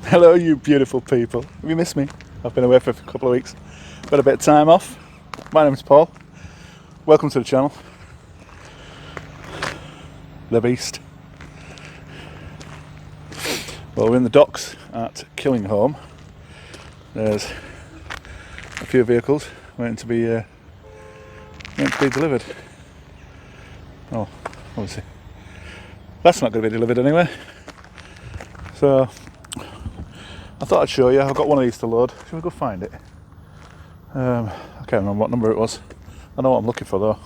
Hello, you beautiful people. Have you missed me? I've been away for a couple of weeks. Got a bit of time off. My name is Paul. Welcome to the channel. The Beast. Well, we're in the docks at Killingholme. There's a few vehicles waiting to be delivered. Oh, obviously. That's not going to be delivered anyway. So, I thought I'd show you. I've got one of these to load. Shall we go find it? I can't remember what number it was. I know what I'm looking for though.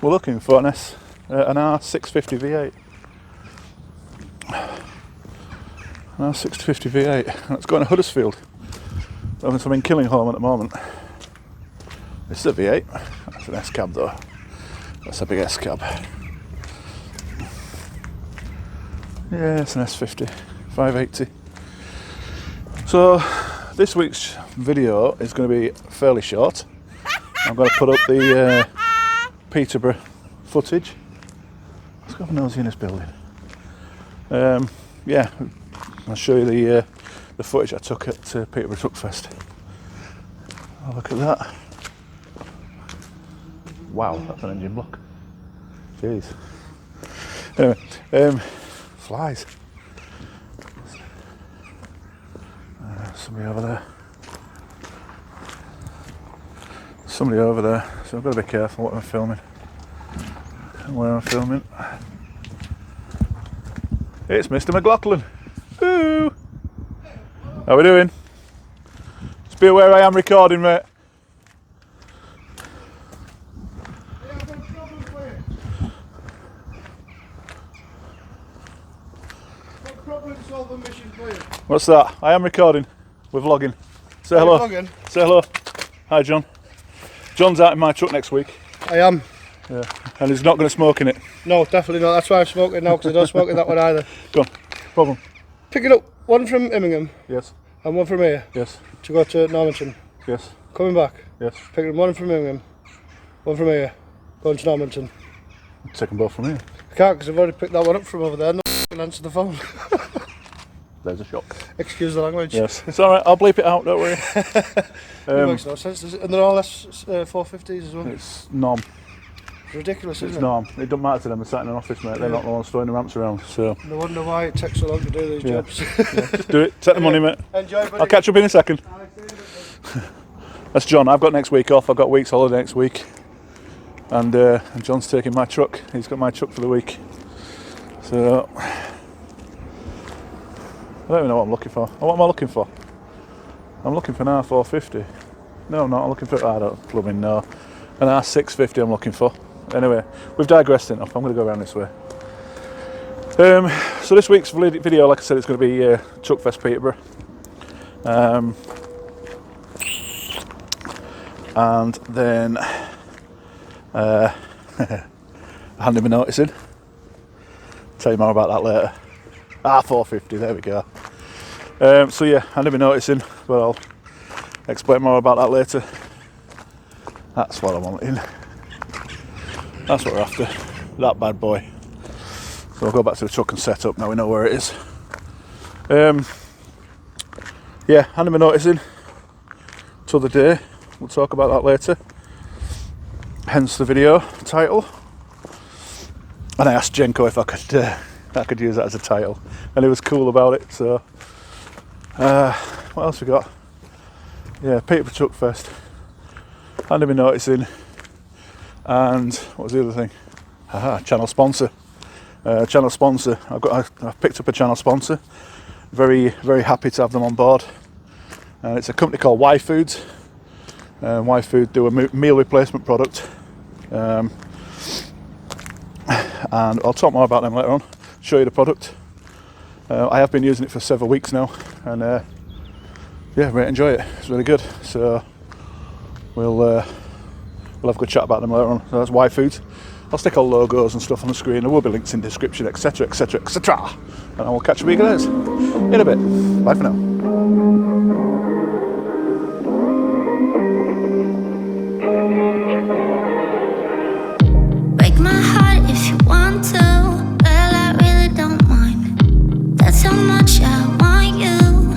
We're looking for an R650 V8. An R650 V8. And it's going to Huddersfield. I'm in Killingholme at the moment. This is a V8. That's an S cab though. That's a big S cab. Yeah, it's an S50. 580. So this week's video is going to be fairly short. I'm going to put up the Peterborough footage. Let's go have a nosy in this building. Yeah, I'll show you the footage I took at Peterborough Truckfest. Oh, look at that. Wow, that's an engine block. Jeez. Anyway, flies. Somebody over there. Somebody over there. So I've got to be careful what I'm filming and where I'm filming. It's Mr. McLaughlin. Ooh. How we doing? Just be aware I am recording, mate. What's that? I am recording. We're vlogging. Say hello. Vlogging? Say hello. Hi, John. John's out in my truck next week. I am. Yeah. And he's not going to smoke in it. No, definitely not. That's why I'm smoking now, because I don't smoke in that one either. Go on. Problem. Picking up one from Immingham. Yes. And one from here. Yes. To go to Normanton. Yes. Coming back. Yes. Picking up one from Immingham. One from here. Going to Normanton. Take them both from here. I can't, because I've already picked that one up from over there. No can answer the phone. There's a shock. Excuse the language. Yes. It's alright, I'll bleep it out, don't worry. It makes no sense, does it? And they're all S450s as well. It's norm. It's ridiculous, isn't it? It's norm. It doesn't matter to them, they're sat in an office, mate. They're not the ones throwing the ramps around, so. No wonder why it takes so long to do these jobs. Yeah, just do it. Take the money, mate. Enjoy, buddy. I'll catch up in a second. That's John. I've got next week off. I've got a week's holiday next week. And John's taking my truck. He's got my truck for the week. So, I don't even know what I'm looking for. What am I looking for? I'm looking for an R450. No, I'm not. I'm looking for, I don't plumbing, no. An R650 I'm looking for. Anyway, we've digressed enough. I'm going to go around this way. So this week's video, like I said, it's going to be Truckfest Peterborough. And then handing me noticing. Tell you more about that later. R450, there we go. So yeah, handing me noticing, but I'll explain more about that later. That's what I'm wanting. That's what we're after. That bad boy. So I'll go back to the truck and set up, now we know where it is. Yeah, handing me noticing till the day. We'll talk about that later. Hence the video title. And I asked Jenko if I could use that as a title, and he was cool about it. So, what else we got? Yeah, Peterborough Truckfest. Handing me noticing, and what was the other thing? Aha, channel sponsor. Channel sponsor. I've picked up a channel sponsor. Very, very happy to have them on board. And it's a company called Y Foods. Y Food do a meal replacement product. And I'll talk more about them later on. Show you the product. I have been using it for several weeks now, and yeah, really enjoy it. It's really good. So we'll have a good chat about them later on. So that's Y Foods. I'll stick all logos and stuff on the screen. There will be links in the description, etc, etc, etc. And I will catch you guys in a bit. Bye for now. Well, I really don't mind. That's how much I want you.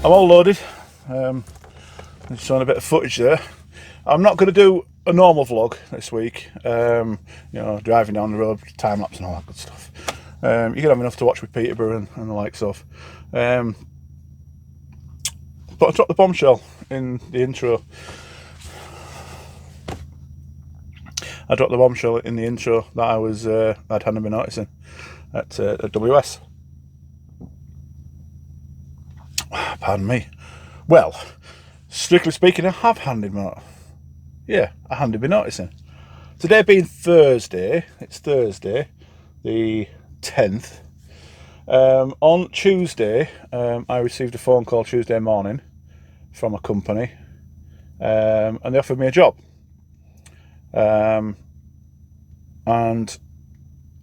I'm all loaded. Just showing a bit of footage there. I'm not going to do a normal vlog this week. You know, driving down the road, time lapse and all that good stuff. You can have enough to watch with Peterborough and the likes of. But I dropped the bombshell in the intro. I dropped the bombshell in the intro that I was I'd handed me noticing at WS. Pardon me. Well, strictly speaking, I have handed me noticing. Yeah, I handed me noticing. Today being Thursday, it's Thursday, the 10th. On Tuesday, I received a phone call Tuesday morning from a company, and they offered me a job. And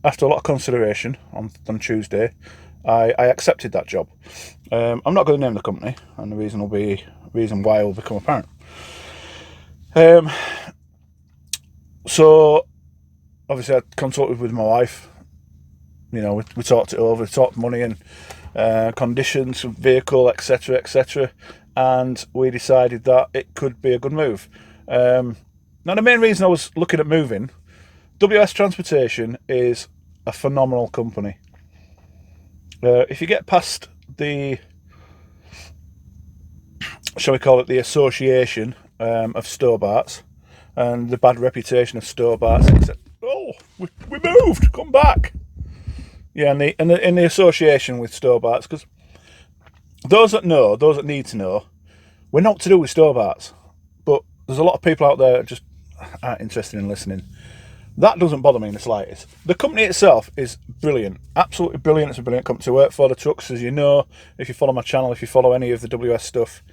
after a lot of consideration on Tuesday, I accepted that job. I'm not going to name the company, and the reason why will become apparent. So obviously I consulted with my wife. You know, we talked it over, we talked money and conditions of vehicle, etc, etc, and we decided that it could be a good move. Now the main reason I was looking at moving, WS Transportation is a phenomenal company. If you get past the, shall we call it, the association of Stobarts and the bad reputation of Stobarts, except, oh, we moved, come back. Yeah, and the association with Stobarts, because those that need to know, we're not to do with Stobarts, but there's a lot of people out there that just aren't interested in listening. That doesn't bother me in the slightest. The company itself is brilliant, absolutely brilliant. It's a brilliant company to work for. The trucks, as you know, if you follow my channel, if you follow any of the WS stuff,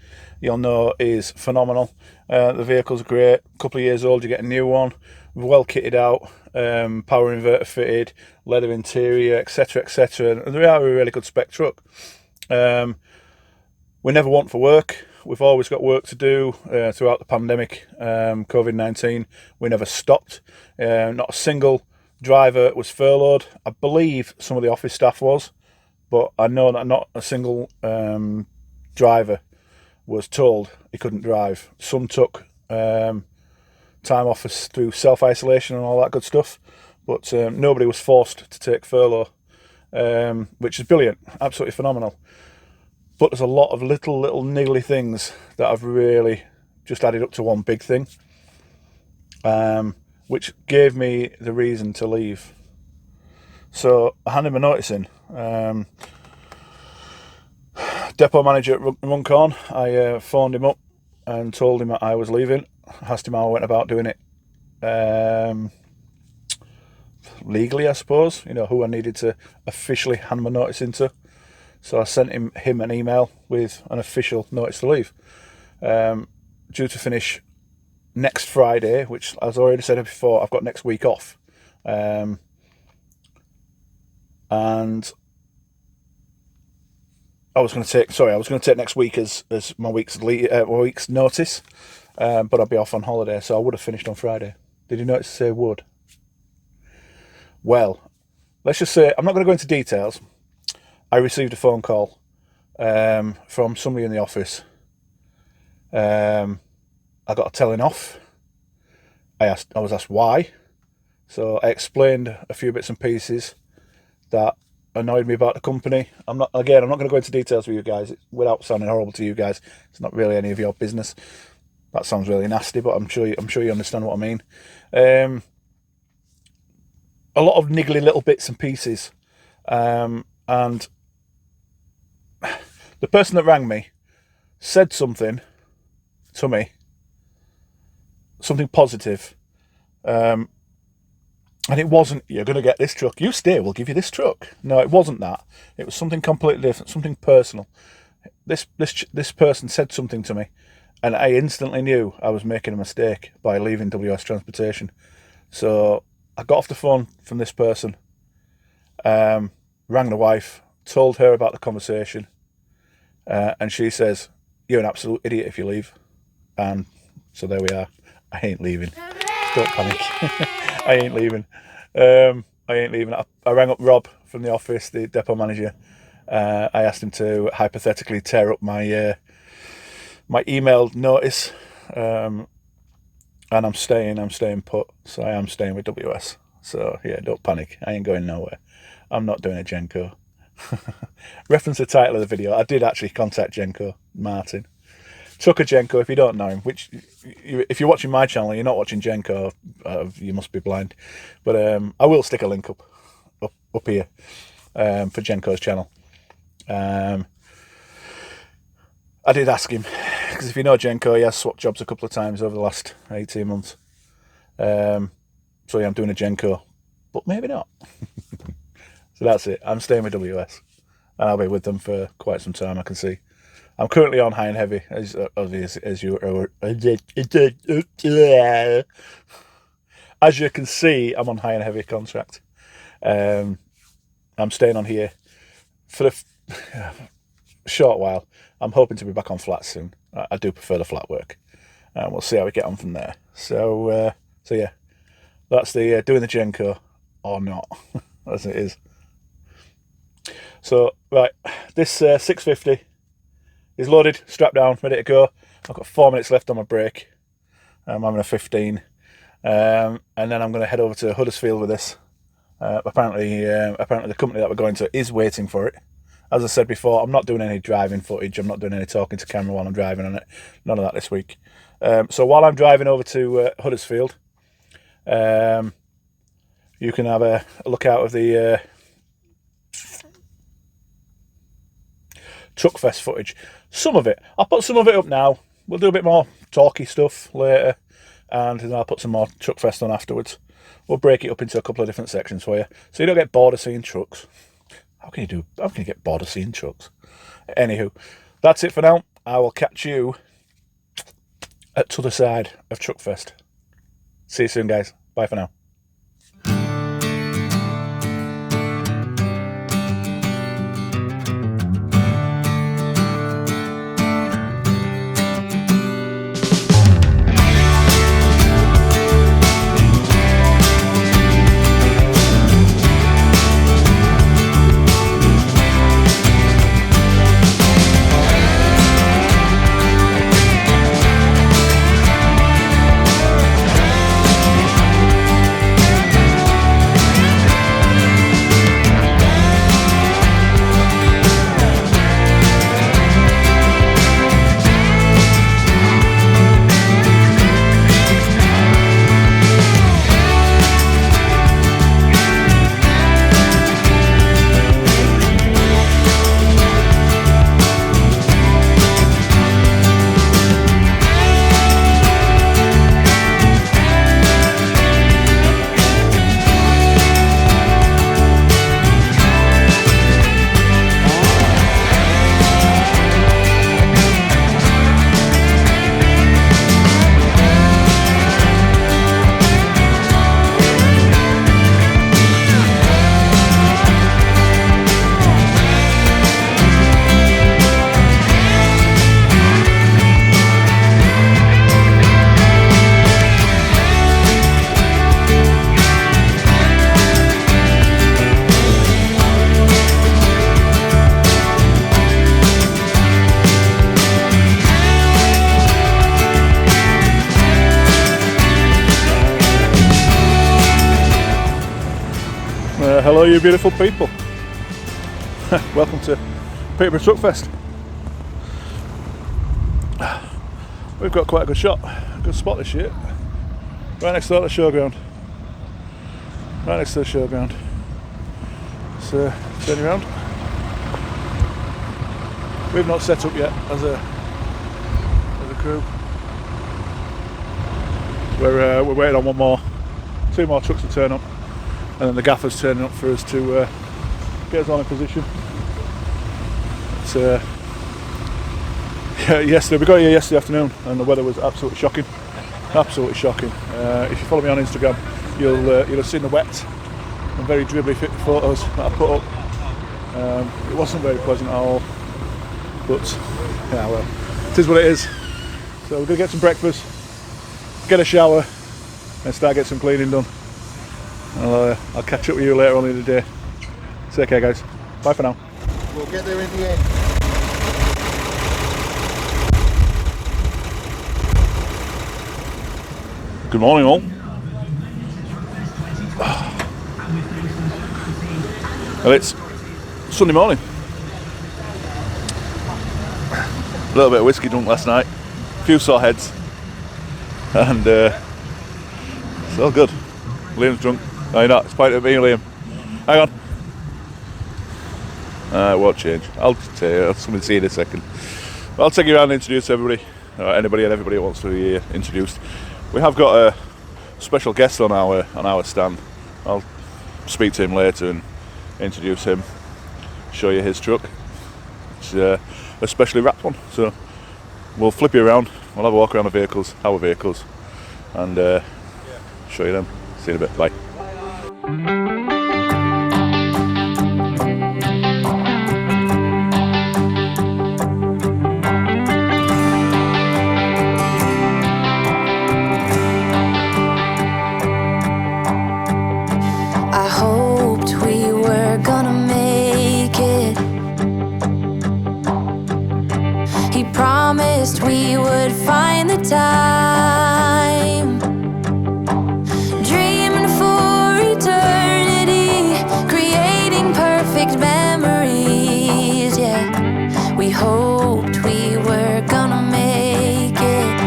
you'll know is phenomenal. The vehicle's great. A couple of years old, you get a new one, well kitted out, power inverter fitted, leather interior, etc, etc. And they are a really good spec truck. We never want for work. We've always got work to do throughout the pandemic, COVID-19. We never stopped. Not a single driver was furloughed. I believe some of the office staff was, but I know that not a single driver was told he couldn't drive. Some took time off through self-isolation and all that good stuff, but nobody was forced to take furlough, which is brilliant, absolutely phenomenal. But there's a lot of little niggly things that I've really just added up to one big thing, which gave me the reason to leave. So I handed my notice in. Depot manager at Runcorn, I phoned him up and told him that I was leaving. Asked him how I went about doing it. Legally, I suppose, you know, who I needed to officially hand my notice into. So I sent him an email with an official notice to leave. Due to finish next Friday, which, as I already said before, I've got next week off. And I was going to take next week as my week's notice, but I'd be off on holiday, so I would have finished on Friday. Did you notice to say would? Well, let's just say, I'm not going to go into details. I received a phone call from somebody in the office. I got a telling off, I was asked why. So I explained a few bits and pieces that annoyed me about the company. I'm not going to go into details with you guys without sounding horrible to you guys. It's not really any of your business. That sounds really nasty, but I'm sure you understand what I mean. A lot of niggly little bits and pieces, and the person that rang me said something to me, something positive, and it wasn't, "You're going to get this truck. You stay, we'll give you this truck." No, it wasn't that. It was something completely different, something personal. This person said something to me, and I instantly knew I was making a mistake by leaving WS Transportation. So I got off the phone from this person, rang the wife, told her about the conversation, and she says, "You're an absolute idiot if you leave." And so there we are. I ain't leaving. Don't panic. I ain't leaving. I rang up Rob from the office, the depot manager. I asked him to hypothetically tear up my my email notice, and I'm staying put. So I am staying with WS. So yeah, don't panic. I ain't going nowhere. I'm not doing a Jenko. Reference the title of the video. I did actually contact Jenko, Martin. Trucker Jenko, if you don't know him, which if you're watching my channel, you're not watching Jenko, you must be blind. But I will stick a link up here for Jenko's channel. I did ask him, because if you know Jenko, he has swapped jobs a couple of times over the last 18 months. So yeah, I'm doing a Jenko, but maybe not. So that's it. I'm staying with WS, and I'll be with them for quite some time, I can see. I'm currently on high and heavy, as you can see. I'm on high and heavy contract. I'm staying on here for a short while. I'm hoping to be back on flat soon. I do prefer the flat work, and we'll see how we get on from there. So yeah, that's the doing the Jenko or not, as it is. So right, this 650 is loaded, strapped down, ready to go. I've got 4 minutes left on my break. I'm having a 15, and then I'm going to head over to Huddersfield with this. Apparently the company that we're going to is waiting for it. As I said before, I'm not doing any driving footage. I'm not doing any talking to camera while I'm driving on it. None of that this week. So while I'm driving over to Huddersfield, you can have a look out of the Truckfest footage. Some of it. I'll put some of it up now. We'll do a bit more talky stuff later, and then I'll put some more Truckfest on afterwards. We'll break it up into a couple of different sections for you, so you don't get bored of seeing trucks. How can you get bored of seeing trucks? Anywho, that's it for now. I will catch you at the other side of Truckfest. See you soon, guys. Bye for now. Hello you beautiful people. Welcome to Peterborough Truckfest. We've got quite a good shot, a good spot this year. Right next to the showground. Right next to the showground. So turn around. We've not set up yet as a crew. We're waiting on two more trucks to turn up, and then the gaffer's turning up for us to get us on in position. So, yesterday we got here yesterday afternoon, and the weather was absolutely shocking. Absolutely shocking. If you follow me on Instagram, you'll have seen the wet and very dribbly photos that I put up. It wasn't very pleasant at all, but yeah, well, it is what it is. So we're gonna get some breakfast, get a shower, and start getting some cleaning done. I'll catch up with you later on in the day. Take care, guys. Bye for now. We'll get there in the end. Good morning, all. Well, it's Sunday morning. A little bit of whiskey drunk last night, a few sore heads, and it's all good. Liam's drunk. No, you're not. It's pointing at me, Liam. Hang on. It won't change. I'll something to see in a second. I'll take you around and introduce everybody, anybody and everybody who wants to be introduced. We have got a special guest on our stand. I'll speak to him later and introduce him, show you his truck. It's a specially wrapped one, so we'll flip you around. We'll have a walk around the vehicles, our vehicles, and show you them. See you in a bit. Bye. We would find the time, dreaming for eternity, creating perfect memories. Yeah, we hoped we were gonna make it.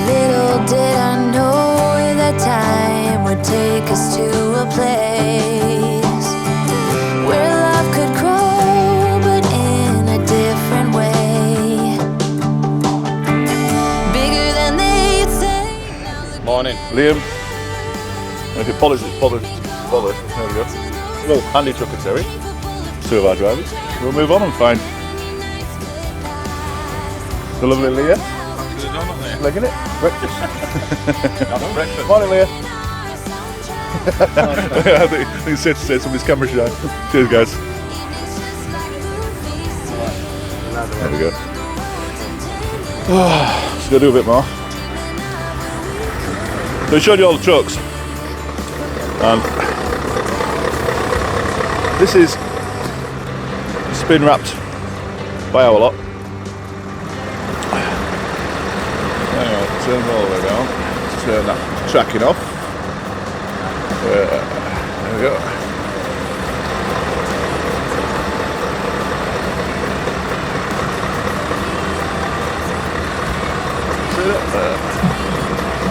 Little did I know that time would take us to a place where love could grow, but in a different way. Morning. Liam. Okay, Polly's. There we go. Well, handy trucker Terry. Two of our drivers. We'll move on and find the lovely Leah. Legging it. Breakfast. Breakfast. Morning, Leah. I think it's safe to say somebody's camera shy. Cheers, guys. There we go. Let's go do a bit more. So we showed you all the trucks, and it's been wrapped by our lot. Anyway, turn all the way down, turn that tracking off. There we go. See that?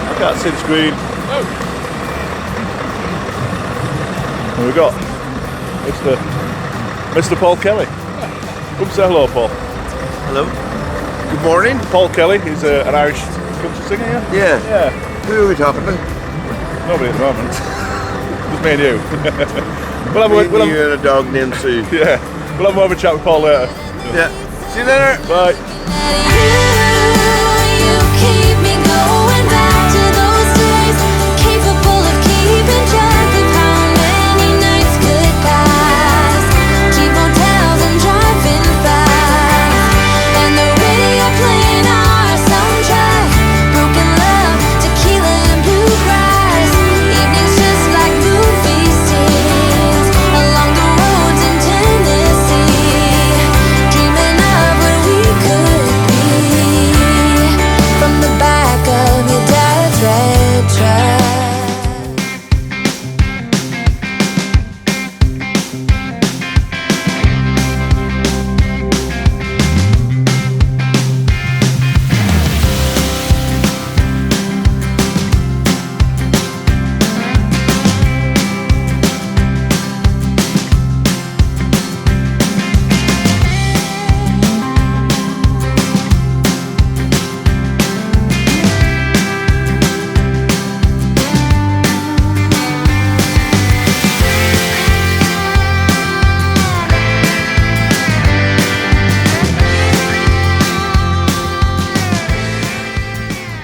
I can't see the screen. Oh. And we've got Mr. Paul Kelly. Come say hello, Paul. Hello. Good morning. Paul Kelly, he's an Irish country singer, yeah? Yeah. Who are we talking about? Nobody at the moment. Just me and you. we'll you and a dog named Sue. Yeah. We'll have more of a chat with Paul later. Yeah. See you later. Bye.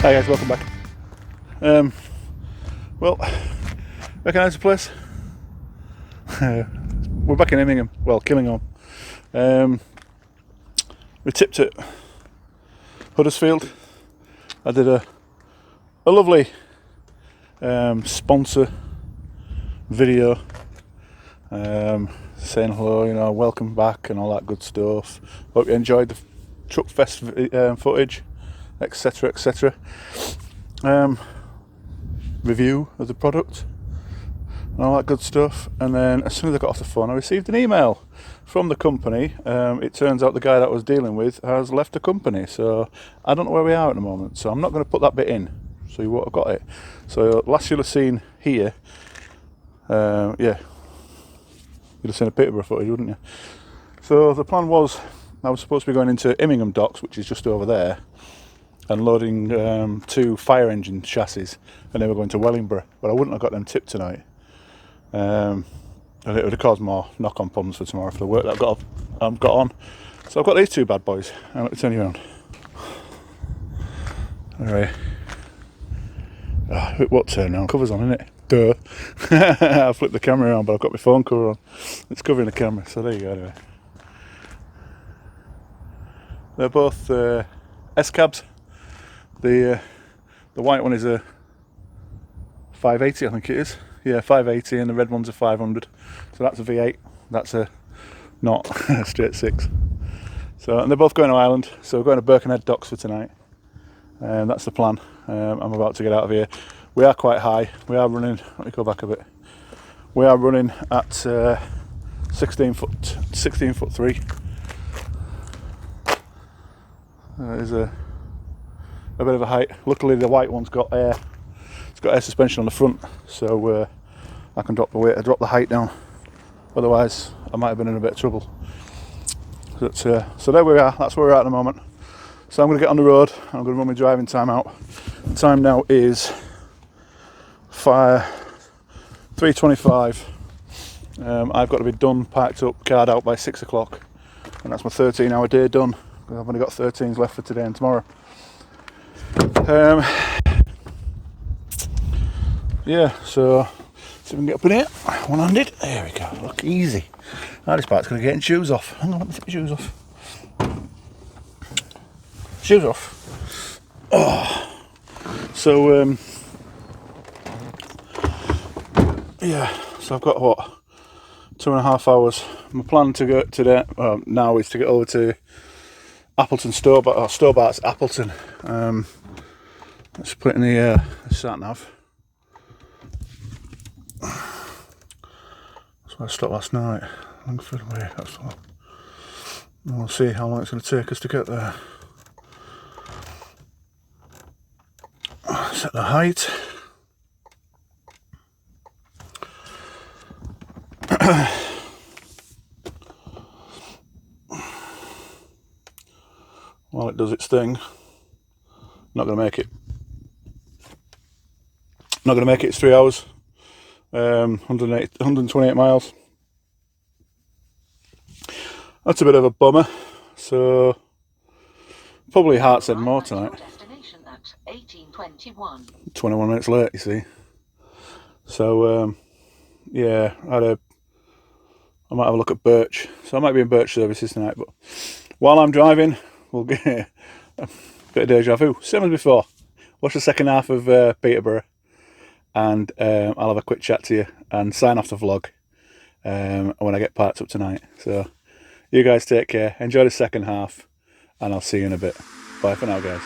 Hi guys, welcome back. Well, recognise the place? We're back in Immingham, well, Killingham. We tipped at Huddersfield. I did a lovely sponsor video saying hello, you know, welcome back and all that good stuff. Hope you enjoyed the Truckfest footage, etc, etc. Review of the product and all that good stuff. And then as soon as I got off the phone, I received an email from the company. It turns out the guy that I was dealing with has left the company, so I don't know where we are at the moment, so I'm not going to put that bit in, so you won't have got it. So last you'll have seen here, yeah, you'd have seen a Peterborough footage, wouldn't you? So the plan was, I was supposed to be going into Immingham docks, which is just over there, and loading 2 fire engine chassis, and they were going to Wellingborough, but I wouldn't have got them tipped tonight. And it would have caused more knock-on problems for tomorrow for the work that I've got on. So I've got these 2 bad boys, and let me turn you around. Anyway, what turn around? Cover's on, isn't it? Duh. I flipped the camera around, but I've got my phone cover on. It's covering the camera, so there you go. Anyway, they're both S-cabs. The white one is a 580, I think it is. Yeah, 580, and the red one's a 500. So that's a V8. That's a not a straight 6. So, and they're both going to Ireland. So we're going to Birkenhead docks for tonight. And that's the plan. I'm about to get out of here. We are quite high. We are running. Let me go back a bit. We are running at 16 foot 3. There's a bit of a height. Luckily, the white one's got air. It's got air suspension on the front, so I can drop the height down. Otherwise, I might have been in a bit of trouble. But, so there we are. That's where we're at the moment. So I'm going to get on the road. I'm going to run my driving time out. The time now is 3:25. I've got to be done, packed up, card out by 6 o'clock, and that's my 13-hour day done. I've only got 13s left for today and tomorrow. Yeah, so see if we can get up in here, one-handed. There we go, look, easy. Hardest part's going to get getting shoes off. Hang on, let me take my shoes off. Shoes off. Oh. So, yeah, so I've got, what, 2.5 hours. My plan to go today, now, is to get over to Appleton Stobart's Appleton. Let's put it in the sat nav. That's where I stopped last night. Langford Way, that's what. We'll see how long it's going to take us to get there. Set the height. While it does its thing, not going to make it. Not going to make it. It's 3 hours, 128 miles. That's a bit of a bummer. So probably Hearts End more tonight. 21 minutes late, you see. So yeah, I might have a look at Birch. So I might be in Birch services tonight. But while I'm driving, we'll get a bit of deja vu. Same as before. Watch the second half of Peterborough. And I'll have a quick chat to you and sign off the vlog when I get parked up tonight. So you guys take care, enjoy the second half, and I'll see you in a bit. Bye for now, guys.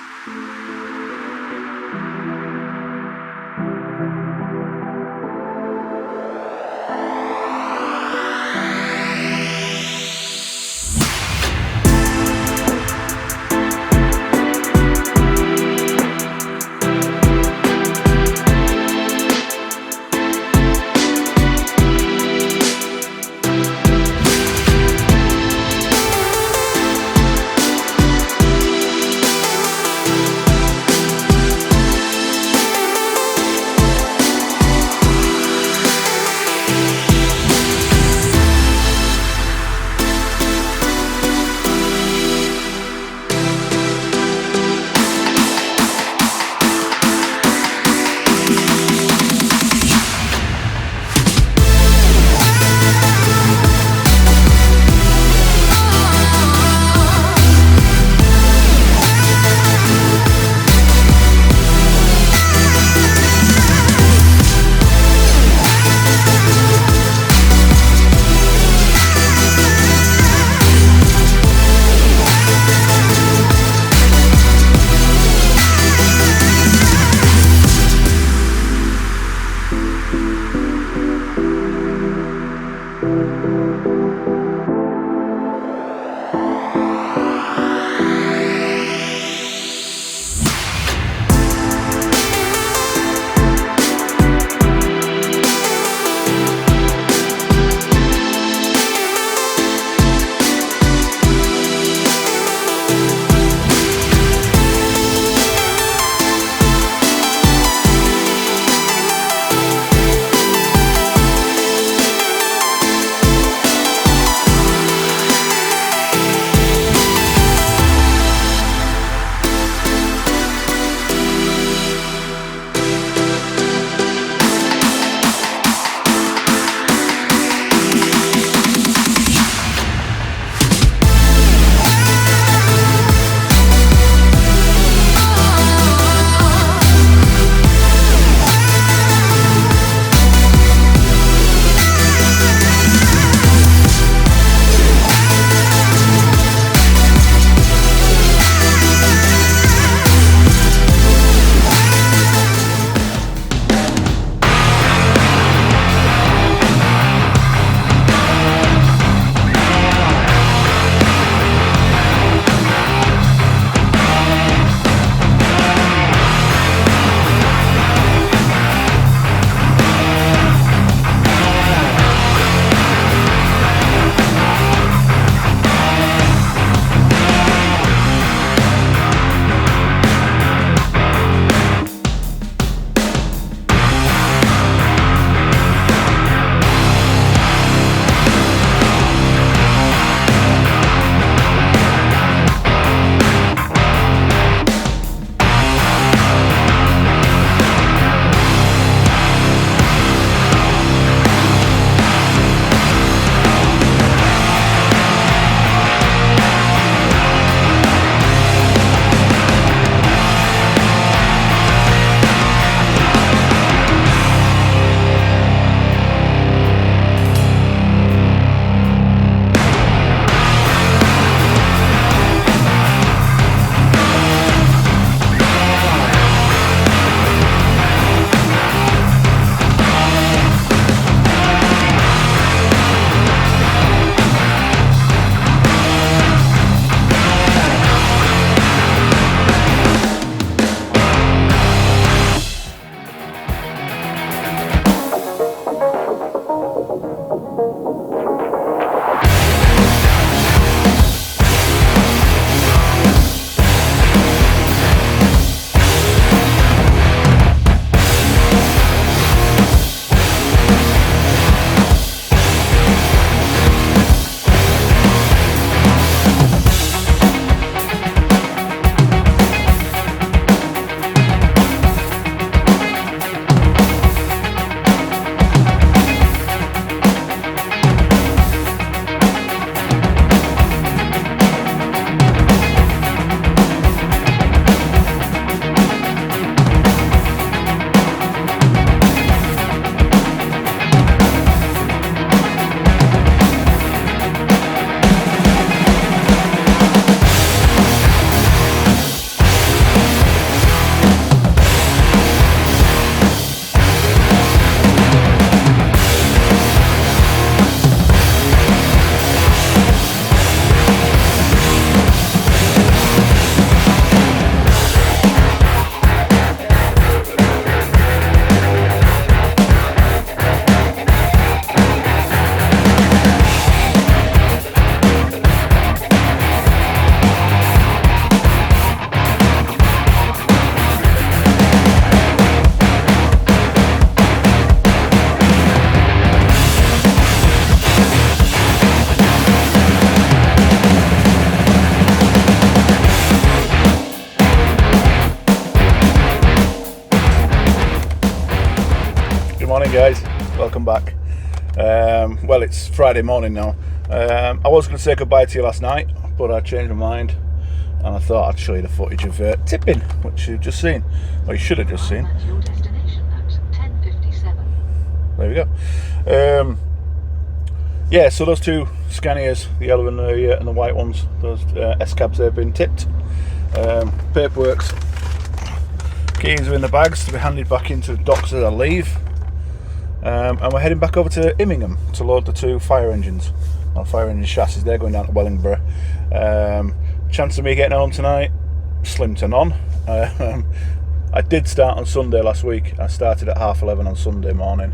Morning guys, welcome back. Well, it's Friday morning now. I was going to say goodbye to you last night, but I changed my mind and I thought I'd show you the footage of tipping, which you've just seen, or you should have just seen. Your destination at 10:57. There we go. Yeah, so those two Scanias, the yellow and the white ones, those S-cabs, they've been tipped. Paperwork's keys are in the bags to be handed back into the docks as I leave. And we're heading back over to Immingham to load the two fire engines. Our fire engine chassis, they're going down to Wellingborough. Chance of me getting home tonight, slim to none. I did start on Sunday last week. I started at 11:30 on Sunday morning.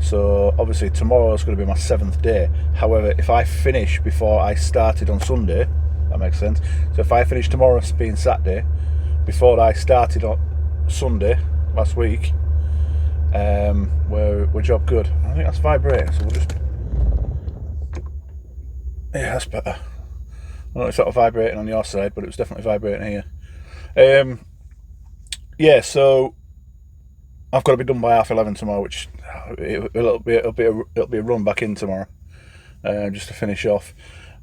So obviously tomorrow is going to be my 7th day. However, if I finish before I started on Sunday, that makes sense. So if I finish tomorrow being Saturday, before I started on Sunday last week, we're job good. I think that's vibrating, so we'll just... Yeah, that's better. I don't know if that was vibrating on your side, but it was definitely vibrating here. Yeah, so I've got to be done by 11:30 tomorrow, which it'll be a run back in tomorrow, just to finish off.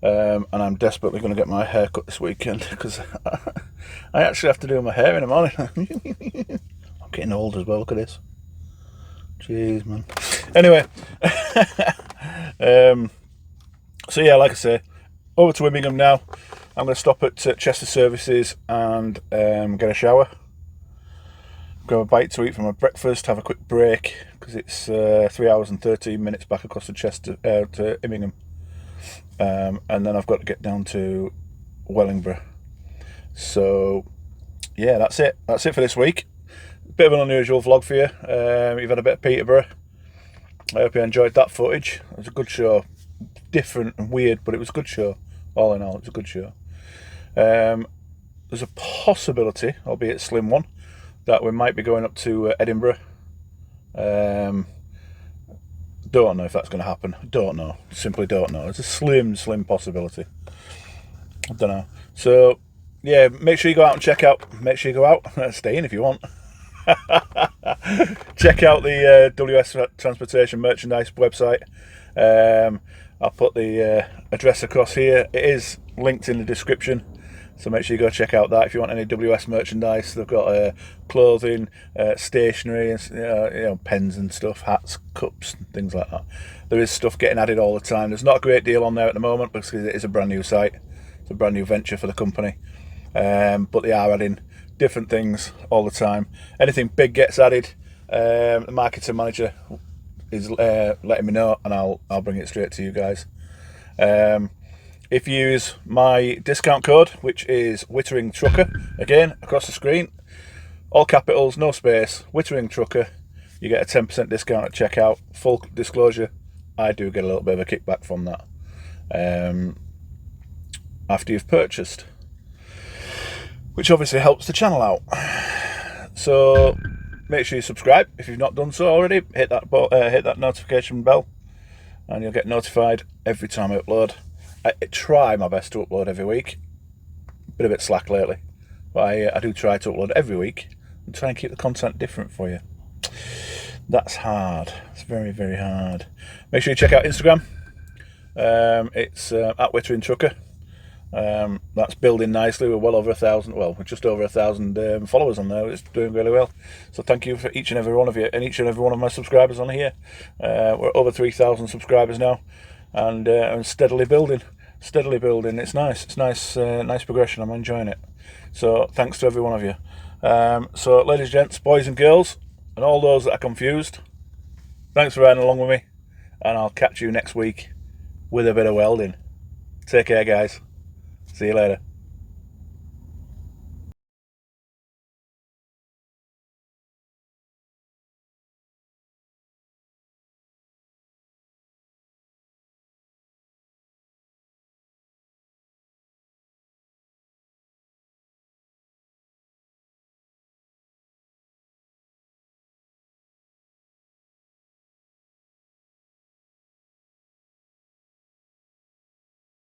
And I'm desperately going to get my hair cut this weekend because I actually have to do my hair in the morning. I'm getting old as well. Look at this. Jeez, man. Anyway, so yeah, like I say, over to Immingham now. I'm going to stop at Chester Services and get a shower. Grab a bite to eat for my breakfast. Have a quick break because it's 3 hours and 13 minutes back across to Immingham. And then I've got to get down to Wellingborough. So yeah, that's it for this week. Bit of an unusual vlog for you. You've had a bit of Peterborough. I hope you enjoyed that footage. It was a good show, different and weird, but it was a good show. All in all, it was a good show. There's a possibility, albeit a slim one, that we might be going up to Edinburgh. Don't know if that's going to happen. Don't know. Simply don't know. It's a slim possibility. I don't know. So, yeah, make sure you go out and check out. Make sure you go out. Stay in if you want. Check out the WS Transportation Merchandise website. I'll put the address across here. It is linked in the description. So make sure you go check out that if you want any WS merchandise. They've got clothing, stationery, and pens and stuff, hats, cups, and things like that. There is stuff getting added all the time. There's not a great deal on there at the moment because it is a brand new site. It's a brand new venture for the company. But they are adding different things all the time. Anything big gets added. The marketing manager is letting me know, and I'll bring it straight to you guys. If you use my discount code, which is WITTERINGTRUCKER, again, across the screen, all capitals, no space, WITTERINGTRUCKER, you get a 10% discount at checkout. Full disclosure, I do get a little bit of a kickback from that after you've purchased, which obviously helps the channel out. So make sure you subscribe if you've not done so already. Hit that notification bell, and you'll get notified every time I upload. I try my best to upload every week. Been a bit slack lately, but I do try to upload every week and try and keep the content different for you. That's hard. It's very, very hard. Make sure you check out Instagram. It's at WITTERINGTRUCKER. That's building nicely. We're well over 1,000. Well, we're just over 1,000 followers on there. It's doing really well. So thank you for each and every one of you and each and every one of my subscribers on here. We're over 3,000 subscribers now, and steadily building. It's nice. It's nice progression. I'm enjoying it. So thanks to every one of you. So ladies, gents, boys and girls, and all those that are confused, thanks for riding along with me, and I'll catch you next week with a bit of welding. Take care, guys. See you later.